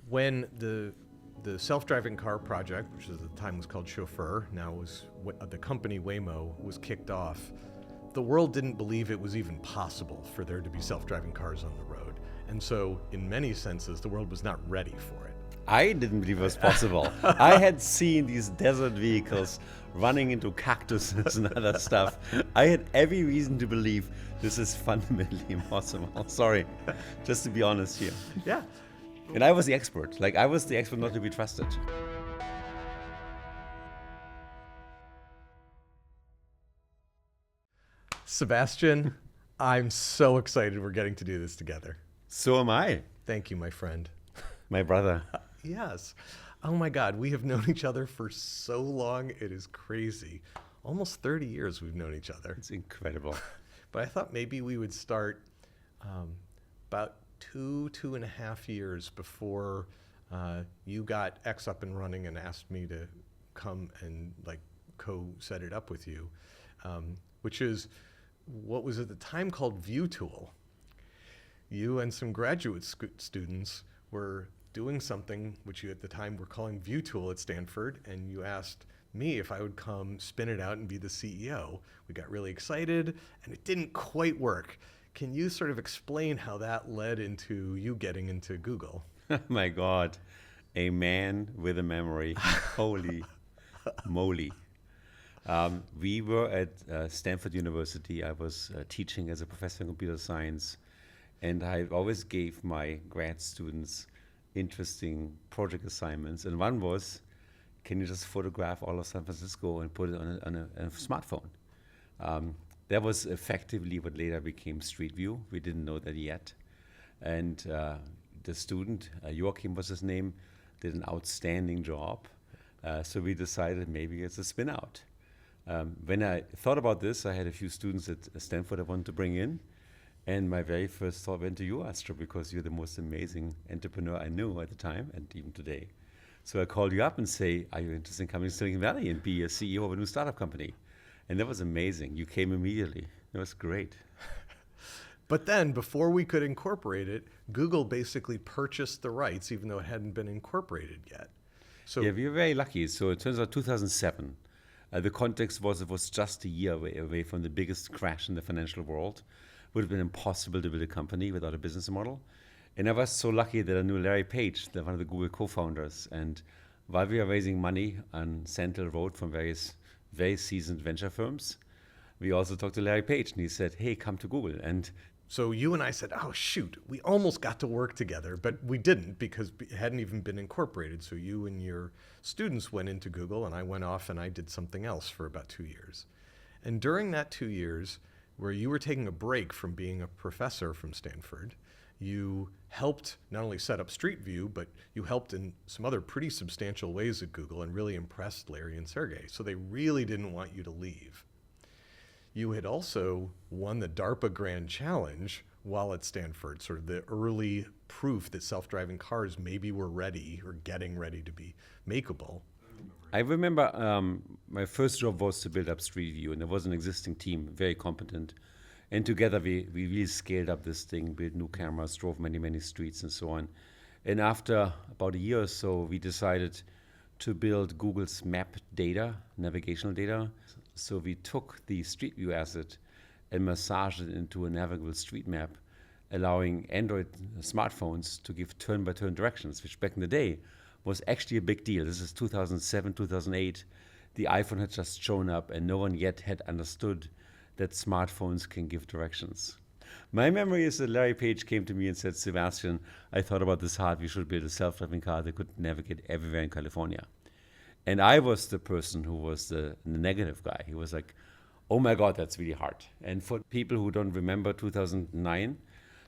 when the self-driving car project, which at the time was called Chauffeur, now was the company Waymo, was kicked off, the world didn't believe it was even possible for there to be self-driving cars on the road. And so, in many senses, the world was not ready for it. I didn't believe it was possible. I had seen these desert vehicles running into cactuses and other stuff. I had every reason to believe this is fundamentally impossible. Sorry, just to be honest here. Yeah. And I was the expert. I was the expert not to be trusted. Sebastian, I'm so excited we're getting to do this together. So am I. Thank you, my friend. My brother. Yes. Oh my God, we have known each other for so long. It is crazy. Almost 30 years we've known each other. It's incredible. But I thought maybe we would start about 2.5 years before you got X up and running and asked me to come and co-set it up with you, which is what was at the time called ViewTool. You and some graduate students were doing something which you at the time were calling ViewTool at Stanford, and you asked me if I would come spin it out and be the CEO. We got really excited, and it didn't quite work. Can you sort of explain how that led into you getting into Google? My God, a man with a memory. Holy moly. We were at Stanford University. I was teaching as a professor in computer science, and I always gave my grad students interesting project assignments. And one was, can you just photograph all of San Francisco and put it on a smartphone? That was effectively what later became Street View. We didn't know that yet. And the student, Joachim was his name, did an outstanding job. So we decided maybe it's a spin out. When I thought about this, I had a few students at Stanford I wanted to bring in. And my very first thought went to you, Astro, because you're the most amazing entrepreneur I knew at the time and even today. So I called you up and say, are you interested in coming to Silicon Valley and be a CEO of a new startup company? And that was amazing. You came immediately. It was great. But then, before we could incorporate it, Google basically purchased the rights, even though it hadn't been incorporated yet. So yeah, we were very lucky. So it turns out 2007. The context was it was just a year away from the biggest crash in the financial world. It would have been impossible to build a company without a business model. And I was so lucky that I knew Larry Page, one of the Google co-founders. And while we were raising money on Sand Hill Road from various very seasoned venture firms, we also talked to Larry Page, and he said, hey, come to Google. And so you and I said, oh, shoot, we almost got to work together, but we didn't because it hadn't even been incorporated. So you and your students went into Google, and I went off and I did something else for about 2 years. And during that 2 years, where you were taking a break from being a professor from Stanford, you helped not only set up Street View, but you helped in some other pretty substantial ways at Google and really impressed Larry and Sergey. So they really didn't want you to leave. You had also won the DARPA Grand Challenge while at Stanford, sort of the early proof that self-driving cars maybe were ready or getting ready to be makeable. I remember my first job was to build up Street View, and there was an existing team, very competent. And together we really scaled up this thing, built new cameras, drove many, many streets and so on. And after about a year or so, we decided to build Google's map data, navigational data. So we took the Street View asset and massaged it into a navigable street map, allowing Android smartphones to give turn-by-turn directions, which back in the day was actually a big deal. This is 2007, 2008. The iPhone had just shown up, and no one yet had understood that smartphones can give directions. My memory is that Larry Page came to me and said, Sebastian, I thought about this hard. We should build a self-driving car that could navigate everywhere in California. And I was the person who was the negative guy. He was like, oh my God, that's really hard. And for people who don't remember 2009,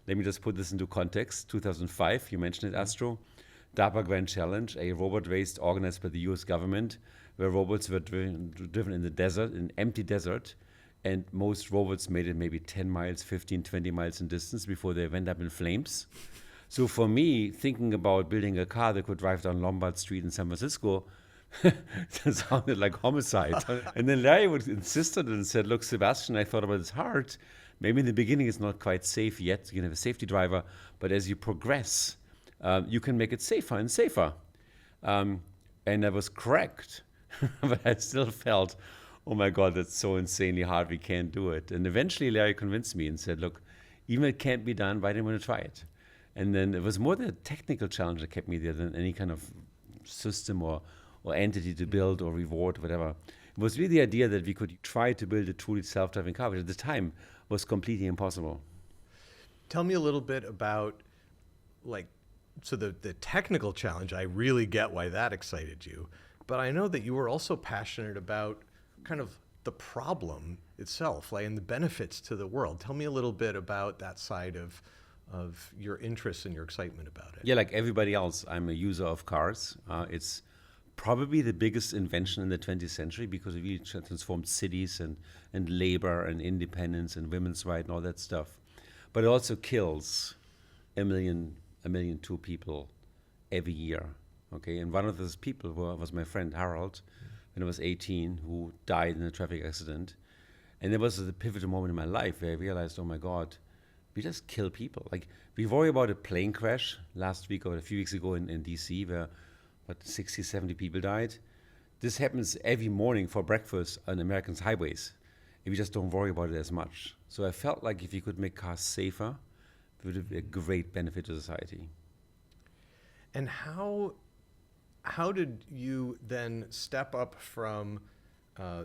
let me just put this into context. 2005, you mentioned it, Astro, DARPA Grand Challenge, a robot race organized by the US government, where robots were driven in the desert, in empty desert, and most robots made it maybe 10 miles, 15, 20 miles in distance before they went up in flames. So for me, thinking about building a car that could drive down Lombard Street in San Francisco, that sounded like homicide. And then Larry would insist on it and said, look, Sebastian, I thought about this hard. Maybe in the beginning it's not quite safe yet. You can have a safety driver, but as you progress, you can make it safer and safer. And I was correct, but I still felt, oh my God, that's so insanely hard, we can't do it. And eventually Larry convinced me and said, look, even if it can't be done, why didn't we want to try it? And then it was more the technical challenge that kept me there than any kind of system or entity to build or reward, whatever. It was really the idea that we could try to build a truly self-driving car, which at the time was completely impossible. Tell me a little bit about, so the technical challenge, I really get why that excited you. But I know that you were also passionate about kind of the problem itself, and the benefits to the world. Tell me a little bit about that side of your interest and your excitement about it. Yeah, like everybody else, I'm a user of cars. It's probably the biggest invention in the 20th century because it really transformed cities and labor and independence and women's rights and all that stuff. But it also kills a million, 2 people every year. Okay, and one of those people was my friend Harold, when I was 18, who died in a traffic accident. And there was a pivotal moment in my life where I realized, oh my God, we just kill people. Like, we worry about a plane crash last week or a few weeks ago in DC where 60, 70 people died. This happens every morning for breakfast on Americans' highways. And we just don't worry about it as much. So I felt like if you could make cars safer, it would be a great benefit to society. And how did you then step up from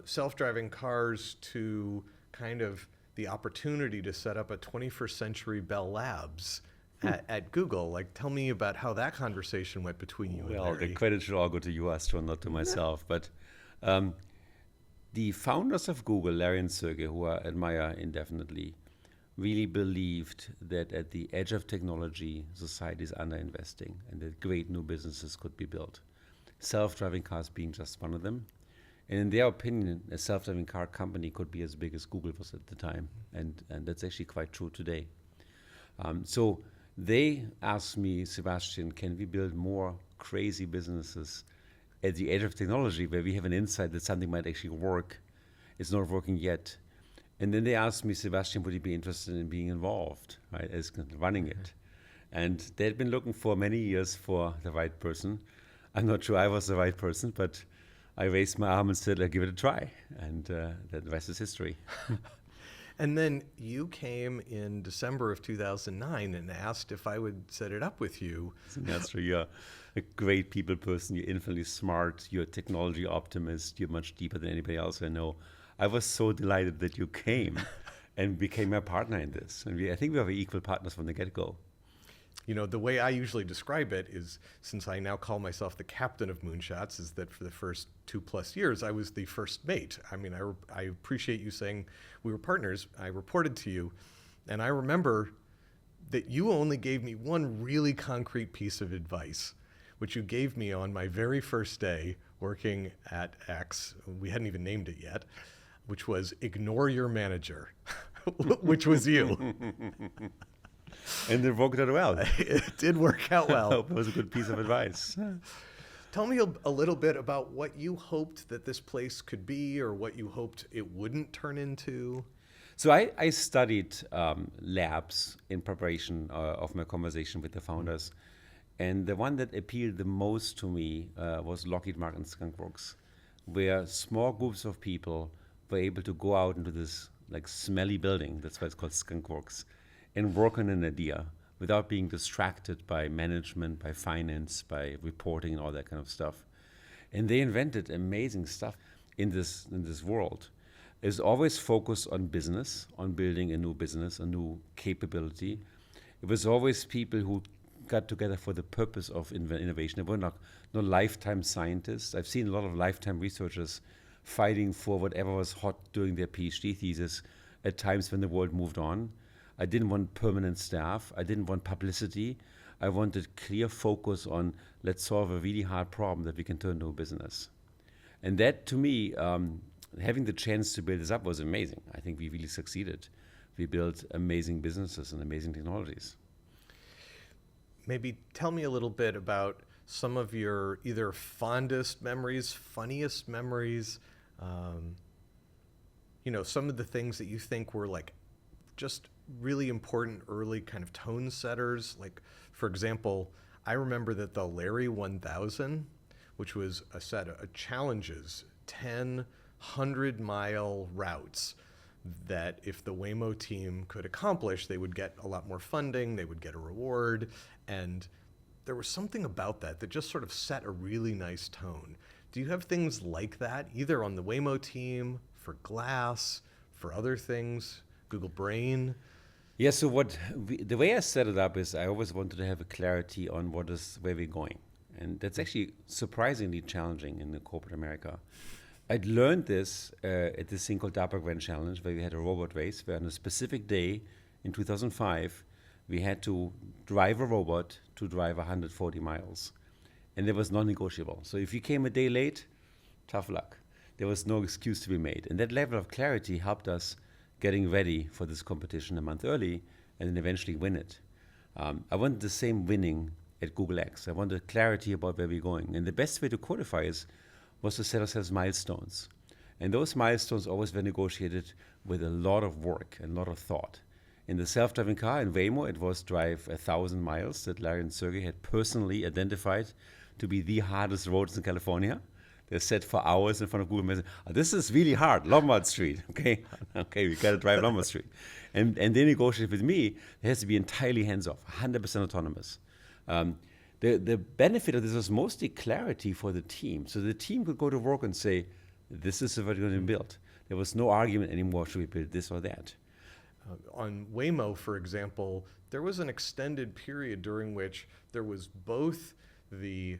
self-driving cars to kind of the opportunity to set up a 21st Century Bell Labs at Google? Like, tell me about how that conversation went between you and Larry. Well, the credit should all go to you, Astro, not to myself. But the founders of Google, Larry and Sergey, who I admire indefinitely, really believed that at the edge of technology, society is underinvesting and that great new businesses could be built. Self-driving cars being just one of them. And in their opinion, a self-driving car company could be as big as Google was at the time. And that's actually quite true today. So they asked me, Sebastian, can we build more crazy businesses at the edge of technology where we have an insight that something might actually work? It's not working yet. And then they asked me, Sebastian, would you be interested in being involved, right, as running it? And they'd been looking for many years for the right person. I'm not sure I was the right person, but I raised my arm and said, "Let's give it a try." And the rest is history. And then you came in December of 2009 and asked if I would set it up with you. That's true. You're a great people person. You're infinitely smart. You're a technology optimist. You're much deeper than anybody else I know. I was so delighted that you came and became my partner in this. And I think we are equal partners from the get-go. You know, the way I usually describe it is, since I now call myself the captain of Moonshots, is that for the first 2+ years, I was the first mate. I mean, I appreciate you saying we were partners. I reported to you, and I remember that you only gave me one really concrete piece of advice, which you gave me on my very first day working at X. We hadn't even named it yet, which was ignore your manager, which was you. And it worked out well. It did work out well. I hope it was a good piece of advice. Tell me a little bit about what you hoped that this place could be, or what you hoped it wouldn't turn into. So I studied labs in preparation of my conversation with the founders. And the one that appealed the most to me was Lockheed Martin Skunk Works, where small groups of people were able to go out into this like smelly building, that's why it's called Skunk Works, and work on an idea without being distracted by management, by finance, by reporting and all that kind of stuff. And they invented amazing stuff in this world. It's always focused on business, on building a new business, a new capability. It was always people who got together for the purpose of innovation. They were not lifetime scientists. I've seen a lot of lifetime researchers fighting for whatever was hot during their PhD thesis at times when the world moved on. I didn't want permanent staff. I didn't want publicity. I wanted clear focus on let's solve a really hard problem that we can turn into a business. And that, to me, having the chance to build this up was amazing. I think we really succeeded. We built amazing businesses and amazing technologies. Maybe tell me a little bit about some of your either fondest memories, funniest memories, some of the things that you think were like just really important early kind of tone setters. Like, for example, I remember that the Larry 1000, which was a set of challenges, 10 100-mile routes that if the Waymo team could accomplish, they would get a lot more funding, they would get a reward, and there was something about that that just sort of set a really nice tone. Do you have things like that, either on the Waymo team, for Glass, for other things, Google Brain? Yeah, so the way I set it up is I always wanted to have a clarity on where we're going. And that's actually surprisingly challenging in the corporate America. I'd learned this at this thing called DARPA Grand Challenge, where we had a robot race, where on a specific day in 2005, we had to drive a robot to drive 140 miles. And it was non-negotiable. So if you came a day late, tough luck. There was no excuse to be made. And that level of clarity helped us getting ready for this competition a month early and then eventually win it. I wanted the same winning at Google X. I wanted clarity about where we're going. And the best way to codify was to set ourselves milestones. And those milestones always were negotiated with a lot of work and a lot of thought. In the self-driving car in Waymo, it was drive 1,000 miles that Larry and Sergey had personally identified to be the hardest roads in California. They're set for hours in front of Google Maps. Oh, this is really hard, Lombard Street. Okay, we got to drive Lombard Street. And they negotiated with me. It has to be entirely hands-off, 100% autonomous. The benefit of this was mostly clarity for the team. So the team could go to work and say, this is what we're going to build. There was no argument anymore, should we build this or that? On Waymo, for example, there was an extended period during which there was both the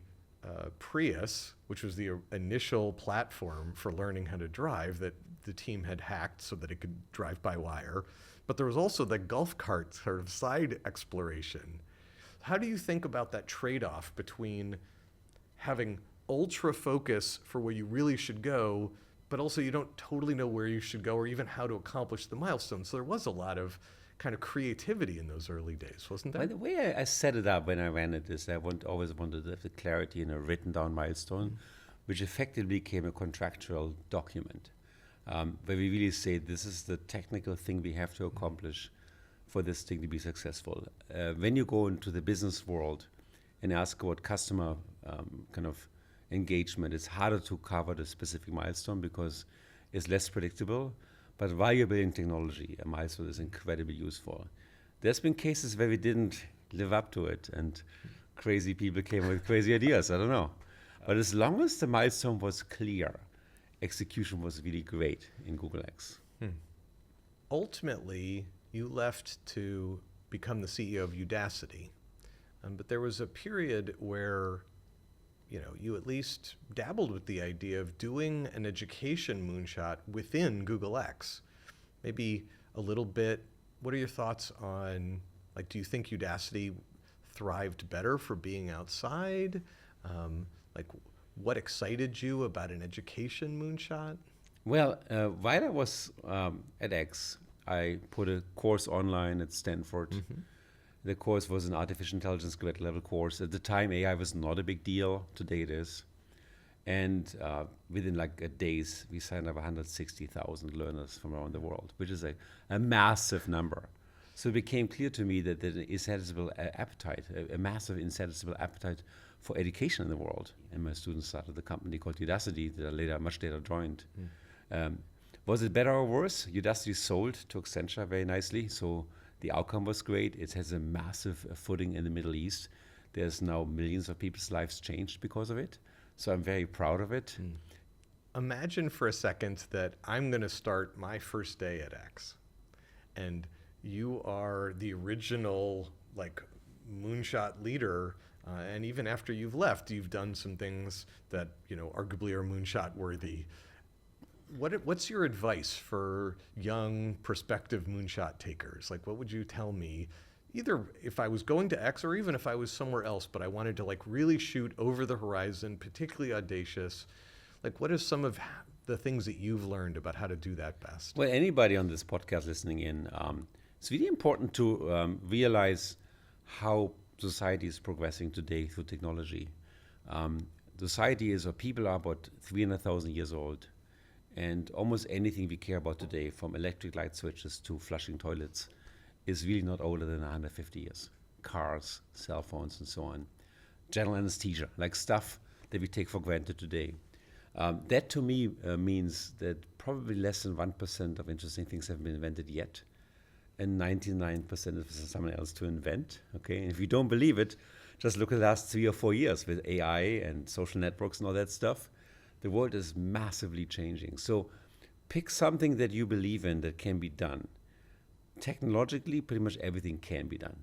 Prius, which was the initial platform for learning how to drive that the team had hacked so that it could drive by wire, but there was also the golf cart sort of side exploration. How do you think about that trade-off between having ultra focus for where you really should go, but also you don't totally know where you should go or even how to accomplish the milestones? So there was a lot of kind of creativity in those early days, wasn't there? By the way I set it up when I ran it is I always wanted to have the clarity in a written down milestone, which effectively became a contractual document, where we really say this is the technical thing we have to accomplish for this thing to be successful. When you go into the business world and ask about customer kind of engagement, it's harder to cover the specific milestone because it's less predictable. But while you're building technology, a milestone is incredibly useful. There's been cases where we didn't live up to it and crazy people came with crazy ideas, I don't know. But as long as the milestone was clear, execution was really great in Google X. Ultimately, you left to become the CEO of Udacity, but there was a period where you at least dabbled with the idea of doing an education moonshot within Google X. Maybe a little bit, what are your thoughts on, do you think Udacity thrived better for being outside? What excited you about an education moonshot? Well, while I was at X, I put a course online at Stanford. Mm-hmm. The course was an artificial intelligence grad level course. At the time, AI was not a big deal. Today it is. And within days, we signed up 160,000 learners from around the world, which is a massive number. So it became clear to me that there's an insatiable appetite, a massive insatiable appetite for education in the world. And my students started a company called Udacity that I much later joined. Was it better or worse? Udacity sold to Accenture very nicely. So the outcome was great. It has a massive footing in the Middle East. There's now millions of people's lives changed because of it. So I'm very proud of it. Imagine for a second that I'm going to start my first day at X, and you are the original moonshot leader, and even after you've left, you've done some things that arguably are moonshot worthy. What's your advice for young prospective moonshot takers? What would you tell me, either if I was going to X or even if I was somewhere else, but I wanted to really shoot over the horizon, particularly audacious? What are some of the things that you've learned about how to do that best? Well, anybody on this podcast listening in, it's really important to realize how society is progressing today through technology. Society or people are about 300,000 years old. And almost anything we care about today, from electric light switches to flushing toilets, is really not older than 150 years. Cars, cell phones, and so on. general anesthesia, like stuff that we take for granted today. That to me means that probably less than 1% of interesting things have been invented yet, and 99% of someone else to invent. Okay, and if you don't believe it, just look at the last 3 or 4 years with AI and social networks and all that stuff. The world is massively changing. So pick something that you believe in that can be done. Technologically, pretty much everything can be done.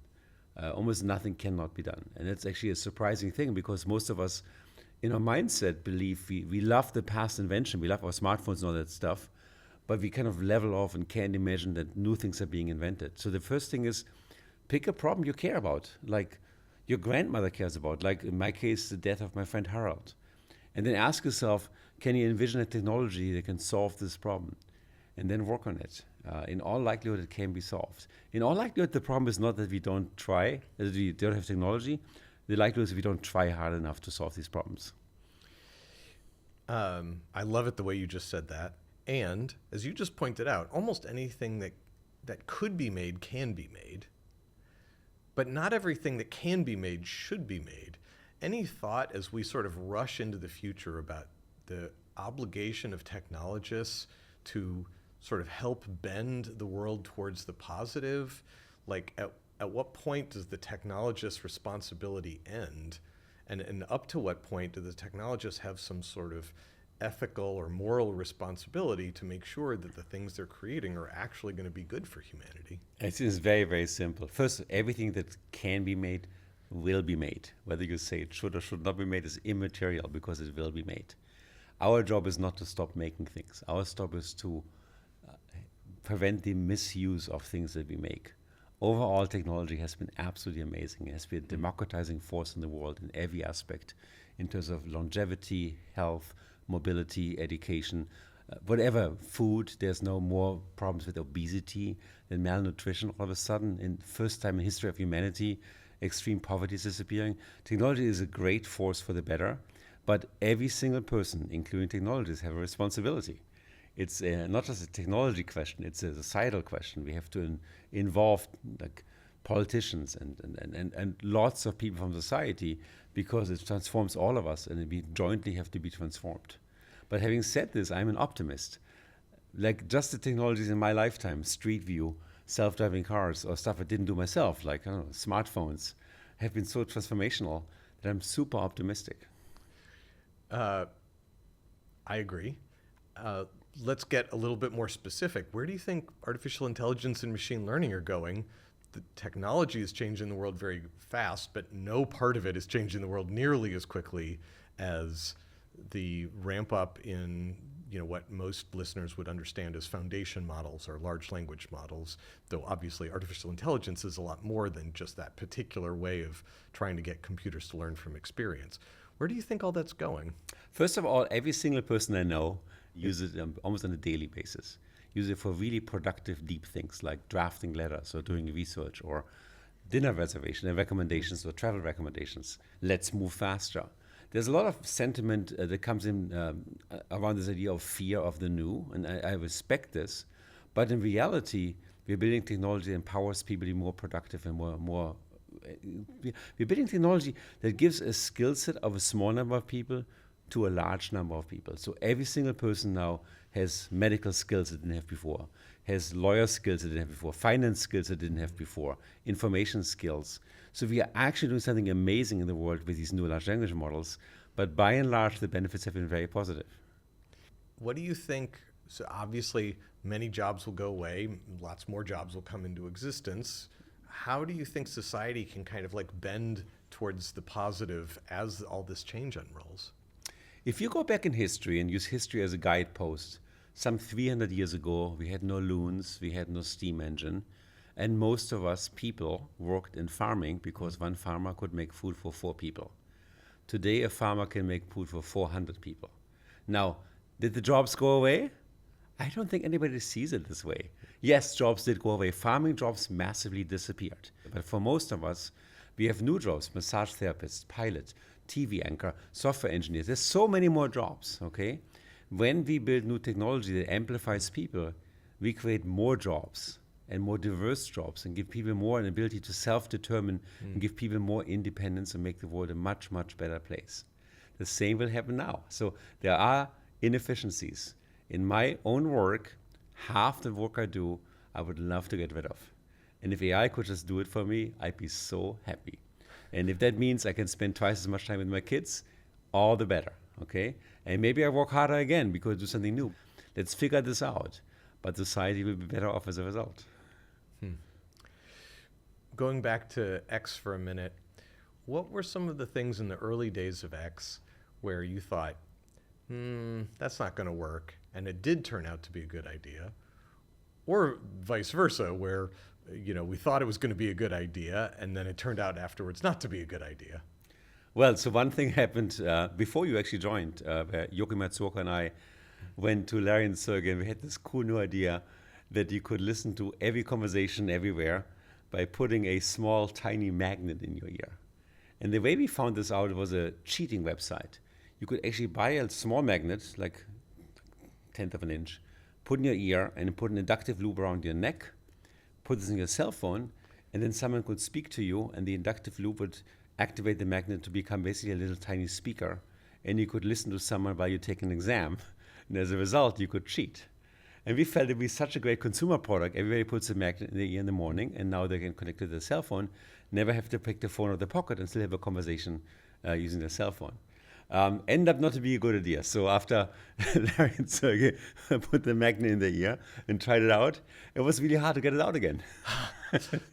Almost nothing cannot be done. And it's actually a surprising thing because most of us in our mindset believe we love the past invention, we love our smartphones and all that stuff, but we kind of level off and can't imagine that new things are being invented. So the first thing is pick a problem you care about, like your grandmother cares about, like in my case, the death of my friend Harold. And then ask yourself, can you envision a technology that can solve this problem? And then work on it. In all likelihood, it can be solved. In all likelihood, the problem is not that we don't try, that we don't have technology. The likelihood is we don't try hard enough to solve these problems. I love it the way you just said that. And as you just pointed out, almost anything that could be made can be made. But not everything that can be made should be made. Any thought as we sort of rush into the future about the obligation of technologists to sort of help bend the world towards the positive? Like at what point does the technologist's responsibility end? And up to what point do the technologists have some sort of ethical or moral responsibility to make sure that the things they're creating are actually going to be good for humanity? It is very, very simple. First, everything that can be made will be made. Whether you say it should or should not be made is immaterial because it will be made. Our job is not to stop making things. Our job is to prevent the misuse of things that we make. Overall, technology has been absolutely amazing. It has been a democratizing force in the world in every aspect, in terms of longevity, health, mobility, education, whatever, food. There's no more problems with obesity than malnutrition all of a sudden. In first time in history of humanity, extreme poverty is disappearing. Technology is a great force for the better, but every single person, including technologists, have a responsibility. It's not just a technology question, it's a societal question. We have to involve like politicians and lots of people from society because it transforms all of us and we jointly have to be transformed. But having said this, I'm an optimist. Like just the technologies in my lifetime, Street View, self-driving cars, or stuff I didn't do myself, like I don't know, smartphones, have been so transformational that I'm super optimistic. I agree. Let's get a little bit more specific. Where do you think artificial intelligence and machine learning are going? The technology is changing the world very fast, but no part of it is changing the world nearly as quickly as the ramp up in what most listeners would understand as foundation models or large language models, though obviously artificial intelligence is a lot more than just that particular way of trying to get computers to learn from experience. Where do you think all that's going? First of all, every single person I know uses it almost on a daily basis. Use it for really productive, deep things like drafting letters or doing research or dinner reservation and recommendations or travel recommendations. Let's move faster. There's a lot of sentiment that comes in around this idea of fear of the new, and I respect this. But in reality, we're building technology that empowers people to be more productive and more. We're building technology that gives a skill set of a small number of people to a large number of people. So every single person now has medical skills they didn't have before, has lawyer skills they didn't have before, finance skills they didn't have before, information skills. So we are actually doing something amazing in the world with these new large language models, but by and large, the benefits have been very positive. What do you think? So obviously, many jobs will go away, lots more jobs will come into existence. How do you think society can kind of like bend towards the positive as all this change unrolls? If you go back in history and use history as a guidepost, some 300 years ago, we had no loons, we had no steam engine, and most of us people worked in farming because one farmer could make food for 4 people. Today, a farmer can make food for 400 people. Now, did the jobs go away? I don't think anybody sees it this way. Yes, jobs did go away. Farming jobs massively disappeared. But for most of us, we have new jobs, massage therapists, pilot, TV anchor, software engineers. There's so many more jobs, okay? When we build new technology that amplifies people, we create more jobs and more diverse jobs and give people more an ability to self-determine and give people more independence and make the world a much, much better place. The same will happen now. So there are inefficiencies. In my own work, half the work I do, I would love to get rid of. And if AI could just do it for me, I'd be so happy. And if that means I can spend twice as much time with my kids, all the better, okay? And maybe I work harder again because I do something new. Let's figure this out. But society will be better off as a result. Going back to X for a minute, what were some of the things in the early days of X where you thought, that's not going to work, and it did turn out to be a good idea? Or vice versa, where we thought it was going to be a good idea, and then it turned out afterwards not to be a good idea? Well, so one thing happened before you actually joined, where Joachim Matzurka and I went to Larry and Sergey, and we had this cool new idea that you could listen to every conversation everywhere by putting a small, tiny magnet in your ear. And the way we found this out was a cheating website. You could actually buy a small magnet, like 1/10 of an inch, put in your ear, and put an inductive loop around your neck, put this in your cell phone, and then someone could speak to you, and the inductive loop would activate the magnet to become basically a little tiny speaker, and you could listen to someone while you take an exam, and as a result, you could cheat. And we felt it'd be such a great consumer product. Everybody puts a magnet in their ear in the morning, and now they can connect to their cell phone, never have to pick the phone out of their pocket, and still have a conversation using their cell phone. Ended up not to be a good idea. So after Larry and Sergey put the magnet in their ear and tried it out, it was really hard to get it out again.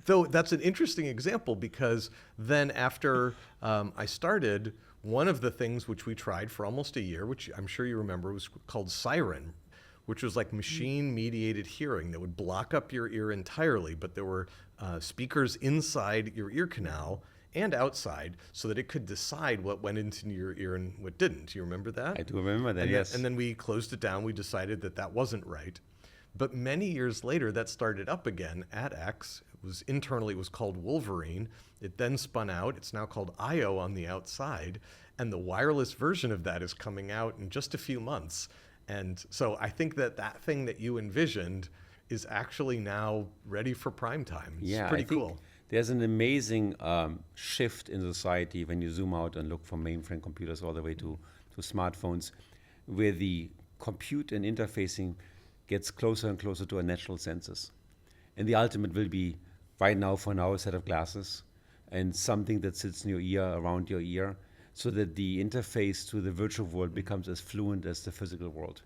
Though that's an interesting example, because then after I started, one of the things which we tried for almost a year, which I'm sure you remember, was called Siren, which was like machine-mediated hearing that would block up your ear entirely, but there were speakers inside your ear canal and outside, so that it could decide what went into your ear and what didn't. You remember that? I do remember that, yes. And then we closed it down. We decided that that wasn't right. But many years later, that started up again at X. Internally, it was called Wolverine. It then spun out. It's now called IO on the outside. And the wireless version of that is coming out in just a few months. And so I think that thing that you envisioned is actually now ready for prime time. It's pretty cool. There's an amazing shift in society when you zoom out and look from mainframe computers all the way to smartphones, where the compute and interfacing gets closer and closer to our natural senses. And the ultimate will be, right now, for now, a set of glasses and something that sits in your ear, around your ear, so that the interface to the virtual world becomes as fluent as the physical world.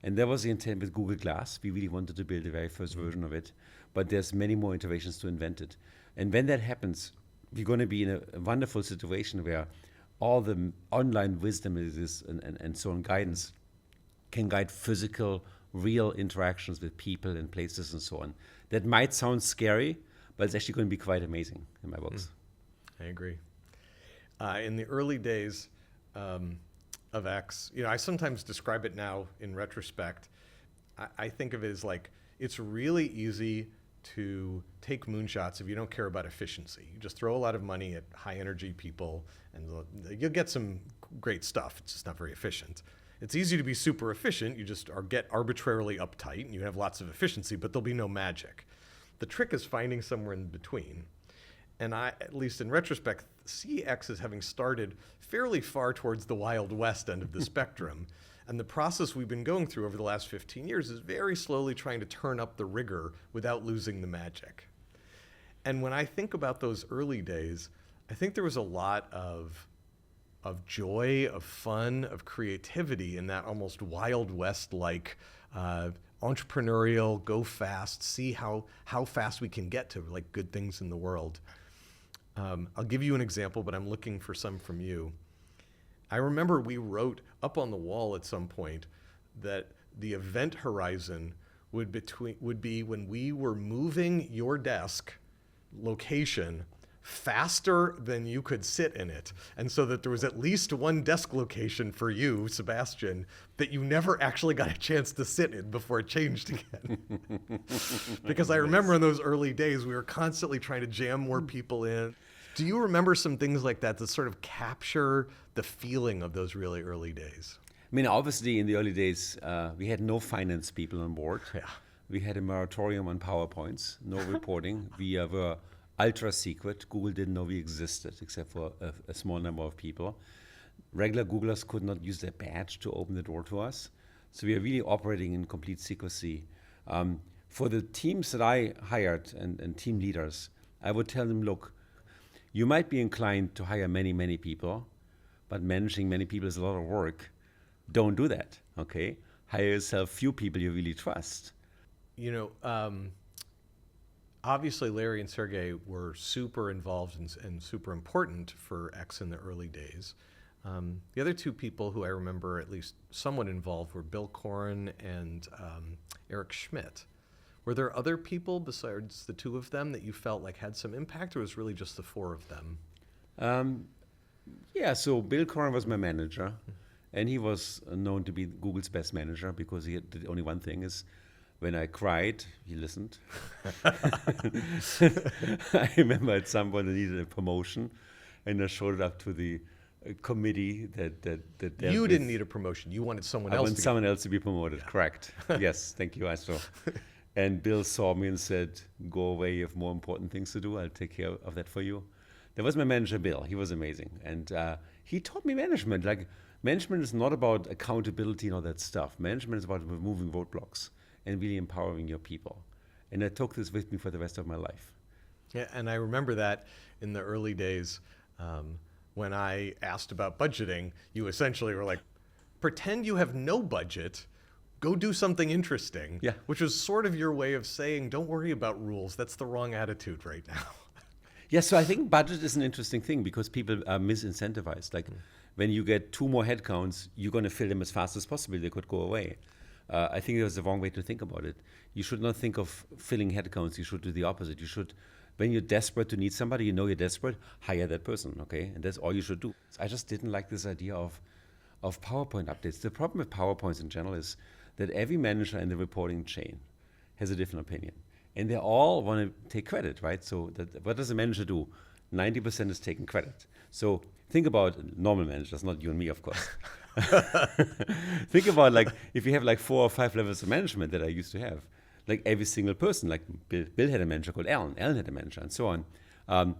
And that was the intent with Google Glass. We really wanted to build the very first version of it, but there's many more iterations to invent it. And when that happens, we're going to be in a wonderful situation where all the online wisdom is and so on, guidance, can guide physical, real interactions with people and places and so on. That might sound scary, but it's actually going to be quite amazing in my books. I agree. In the early days of X, I sometimes describe it now in retrospect. I think of it as like, it's really easy to take moonshots if you don't care about efficiency. You just throw a lot of money at high energy people and you'll get some great stuff. It's just not very efficient. It's easy to be super efficient. You just get arbitrarily uptight and you have lots of efficiency, but there'll be no magic. The trick is finding somewhere in between. And I, at least in retrospect, see X as having started fairly far towards the Wild West end of the spectrum. And the process we've been going through over the last 15 years is very slowly trying to turn up the rigor without losing the magic. And when I think about those early days, I think there was a lot of joy, of fun, of creativity in that almost Wild West-like entrepreneurial, go fast, see how fast we can get to like good things in the world. I'll give you an example, but I'm looking for some from you. I remember we wrote up on the wall at some point that the event horizon would be when we were moving your desk location faster than you could sit in it. And so that there was at least one desk location for you, Sebastian, that you never actually got a chance to sit in before it changed again. Because I remember in those early days, we were constantly trying to jam more people in. Do you remember some things like that sort of capture the feeling of those really early days? I mean, obviously in the early days, we had no finance people on board. Yeah. We had a moratorium on PowerPoints, no reporting. We were ultra secret. Google didn't know we existed, except for a small number of people. Regular Googlers could not use their badge to open the door to us. So we are really operating in complete secrecy. For the teams that I hired and team leaders, I would tell them, look, you might be inclined to hire many, many people, but managing many people is a lot of work. Don't do that, okay? Hire yourself few people you really trust. You know, obviously Larry and Sergey were super involved and super important for X in the early days. The other two people who I remember at least somewhat involved were Bill Coren and Eric Schmidt. Were there other people besides the two of them that you felt like had some impact, or was it really just the four of them? Yeah, so Bill Coren was my manager, and he was known to be Google's best manager because he did only one thing is when I cried, he listened. I remember at some point I needed a promotion, and I showed it up to the committee that You didn't need a promotion. You wanted someone else. I want someone else to be promoted. Yeah. Correct. Yes, thank you, Astro. And Bill saw me and said, "Go away. You have more important things to do. I'll take care of that for you." That was my manager, Bill. He was amazing, and he taught me management. Like management is not about accountability and all that stuff. Management is about removing roadblocks and really empowering your people. And I took this with me for the rest of my life. Yeah, and I remember that in the early days. When I asked about budgeting, you essentially were like, pretend you have no budget, go do something interesting. Yeah. Which was sort of your way of saying, don't worry about rules. That's the wrong attitude right now. Yeah, so I think budget is an interesting thing because people are misincentivized. Like when you get 2 more headcounts, you're going to fill them as fast as possible. They could go away. I think it was the wrong way to think about it. You should not think of filling headcounts. You should do the opposite. You should, when you're desperate to need somebody, you know you're desperate, hire that person, okay? And that's all you should do. I just didn't like this idea of PowerPoint updates. The problem with PowerPoints in general is that every manager in the reporting chain has a different opinion. And they all want to take credit, right? So what does a manager do? 90% is taking credit. So think about normal managers, not you and me, of course. Think about like if you have like 4 or 5 levels of management that I used to have, like every single person, like Bill had a manager called Alan had a manager, and so on.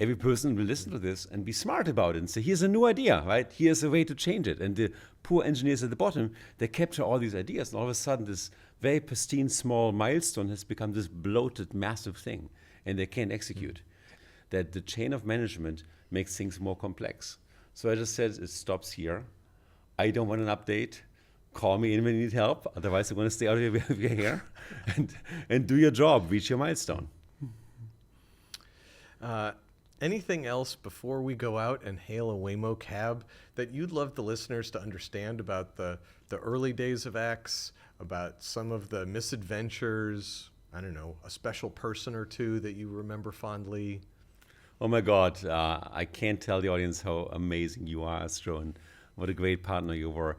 Every person will listen to this and be smart about it and say, here's a new idea, right? Here's a way to change it. And the poor engineers at the bottom, they capture all these ideas, and all of a sudden this very pristine small milestone has become this bloated, massive thing, and they can't execute. That the chain of management makes things more complex. So I just said, it stops here. I don't want an update. Call me in when you need help. Otherwise, I'm going to stay out of your hair and do your job, reach your milestone. Anything else before we go out and hail a Waymo cab that you'd love the listeners to understand about the early days of X, about some of the misadventures, I don't know, a special person or two that you remember fondly? Oh my God, I can't tell the audience how amazing you are, Astro, and what a great partner you were.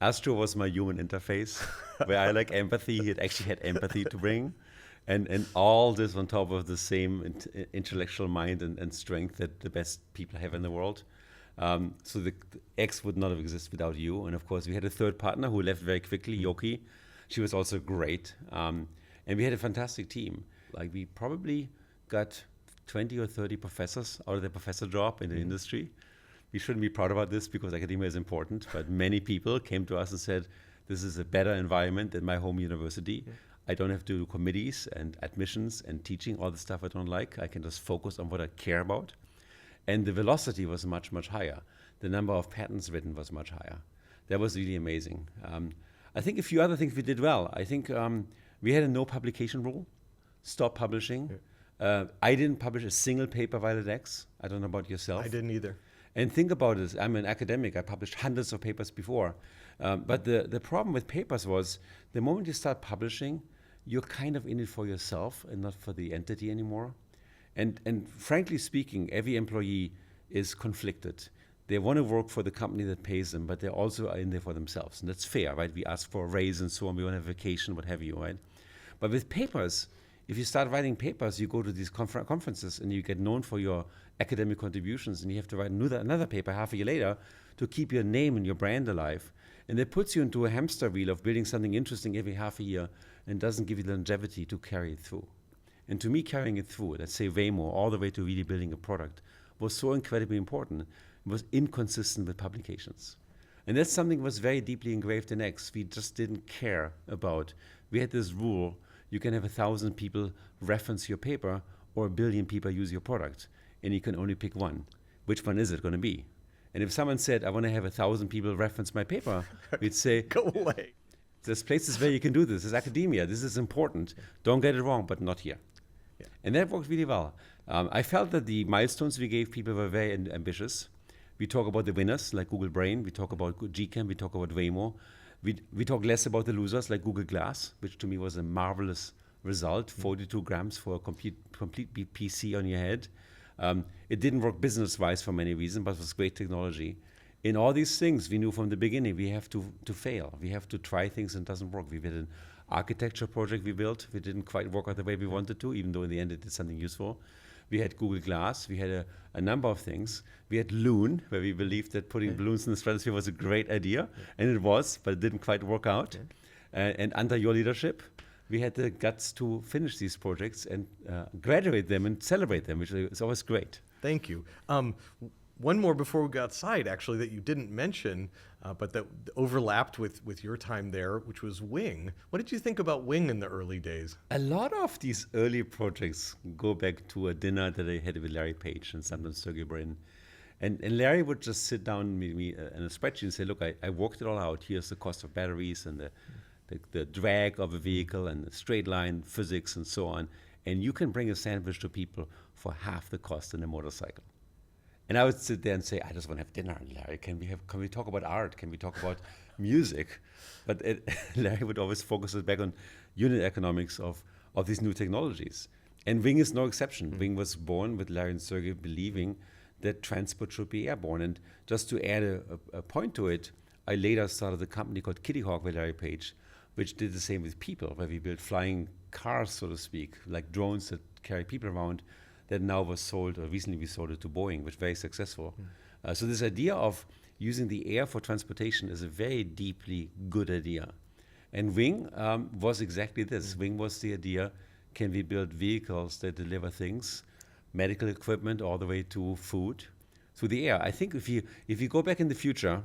Astro was my human interface, where I like empathy. He actually had empathy to bring. And all this on top of the same intellectual mind and strength that the best people have in the world. So the X would not have existed without you. And of course, we had a third partner who left very quickly, Yoki. She was also great. And we had a fantastic team. Like we probably got 20 or 30 professors out of their professor job in the industry. We shouldn't be proud about this because academia is important, but many people came to us and said, this is a better environment than my home university. Yeah. I don't have to do committees and admissions and teaching, all the stuff I don't like. I can just focus on what I care about. And the velocity was much, much higher. The number of patents written was much higher. That was really amazing. I think a few other things we did well. I think we had a no publication rule, stop publishing. Yeah. I didn't publish a single paper while at X. I don't know about yourself. I didn't either. And think about it, I'm an academic. I published hundreds of papers before. But the problem with papers was the moment you start publishing, you're kind of in it for yourself and not for the entity anymore. And frankly speaking, every employee is conflicted. They want to work for the company that pays them, but they also are in there for themselves. And that's fair, right? We ask for a raise and so on. We want to have vacation, what have you, right? But with papers, if you start writing papers, you go to these conferences and you get known for your academic contributions, and you have to write another paper half a year later to keep your name and your brand alive. And that puts you into a hamster wheel of building something interesting every half a year and doesn't give you the longevity to carry it through. And to me, carrying it through, let's say Waymo, all the way to really building a product, was so incredibly important. It was inconsistent with publications. And that's something that was very deeply engraved in X. We just didn't care about. We had this rule, you can have 1,000 people reference your paper or 1 billion people use your product, and you can only pick one. Which one is it going to be? And if someone said, I want to have 1,000 people reference my paper, we'd say, Go away. there's places where you can do this. There's academia. This is important. Don't get it wrong, but not here. Yeah. And that worked really well. I felt that the milestones we gave people were very ambitious. We talk about the winners, like Google Brain. We talk about GCam. We talk about Waymo. We talk less about the losers, like Google Glass, which to me was a marvelous result, 42 grams for a complete PC on your head. It didn't work business-wise for many reasons, but it was great technology. In all these things, we knew from the beginning we have to fail. We have to try things and it doesn't work. We had an architecture project we built. We didn't quite work out the way we wanted to, even though in the end it did something useful. We had Google Glass. We had a number of things. We had Loon, where we believed that putting balloons in the stratosphere was a great idea, and it was, but it didn't quite work out. And under your leadership, we had the guts to finish these projects and graduate them and celebrate them, which is always great. Thank you. One more before we go outside, actually, that you didn't mention, but that overlapped with your time there, which was Wing. What did you think about Wing in the early days? A lot of these early projects go back to a dinner that I had with Larry Page and sometimes Sergey Brin. And Larry would just sit down with me in a spreadsheet and say, look, I worked it all out. Here's the cost of batteries and the drag of a vehicle and the straight line physics and so on. And you can bring a sandwich to people for half the cost in a motorcycle. And I would sit there and say, I just want to have dinner, Larry. Can we talk about art? Can we talk about music? But Larry would always focus us back on unit economics of these new technologies. And Wing is no exception. Wing was born with Larry and Sergey believing that transport should be airborne. And just to add a point to it, I later started a company called Kitty Hawk with Larry Page, which did the same with people, where we built flying cars, so to speak, like drones that carry people around, that now was sold, or recently we sold it to Boeing, which was very successful. So this idea of using the air for transportation is a very deeply good idea. And Wing was exactly this. Wing was the idea, can we build vehicles that deliver things, medical equipment all the way to food, through the air? I think if you go back in the future,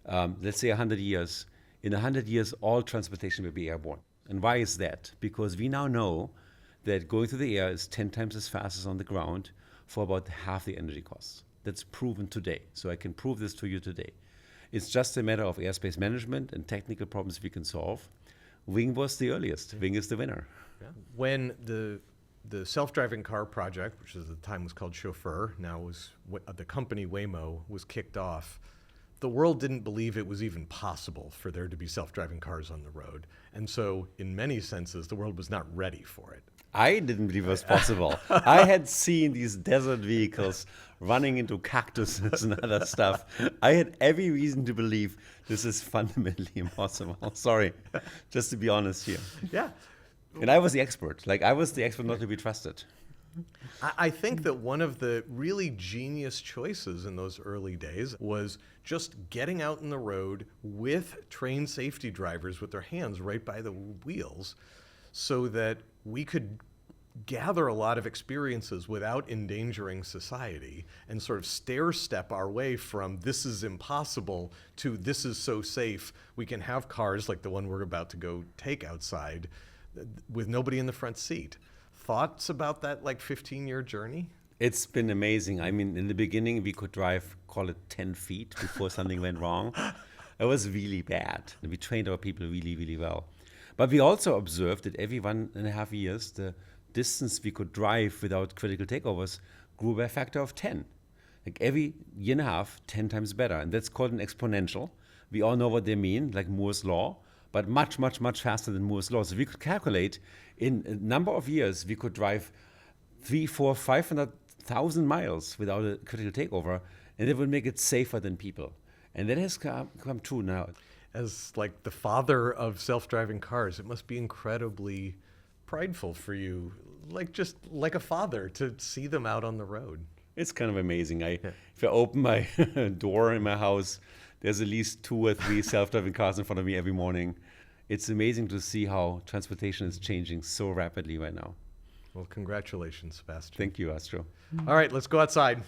let's say 100 years, in 100 years, all transportation will be airborne. And why is that? Because we now know that going through the air is 10 times as fast as on the ground for about half the energy costs. That's proven today. So I can prove this to you today. It's just a matter of airspace management and technical problems we can solve. Wing was the earliest. Wing is the winner. Yeah. When the self-driving car project, which at the time was called Chauffeur, now was the company Waymo, was kicked off, the world didn't believe it was even possible for there to be self-driving cars on the road. And so in many senses, the world was not ready for it. I didn't believe it was possible. I had seen these desert vehicles running into cactuses and other stuff. I had every reason to believe this is fundamentally impossible. Sorry, just to be honest here. Yeah. And I was the expert. I was the expert not to be trusted. I think that one of the really genius choices in those early days was just getting out in the road with trained safety drivers with their hands right by the wheels so that we could gather a lot of experiences without endangering society and sort of stair-step our way from this is impossible to this is so safe. We can have cars like the one we're about to go take outside with nobody in the front seat. Thoughts about that 15-year journey? It's been amazing. I mean, in the beginning, we could drive, call it 10 feet before something went wrong. It was really bad. We trained our people really, really well. But we also observed that every 1.5 years, the distance we could drive without critical takeovers grew by a factor of 10. Every year and a half, 10 times better. And that's called an exponential. We all know what they mean, like Moore's Law, but much, much, much faster than Moore's Law. So we could calculate in a number of years, we could drive 300,000, 400,000, 500,000 miles without a critical takeover, and it would make it safer than people. And that has come true now. As the father of self-driving cars, it must be incredibly prideful for you, just like a father, to see them out on the road. It's kind of amazing. If I open my door in my house, there's at least 2 or 3 self-driving cars in front of me every morning. it's amazing to see how transportation is changing so rapidly right now. Well, congratulations, Sebastian. Thank you, Astro. All right, let's go outside.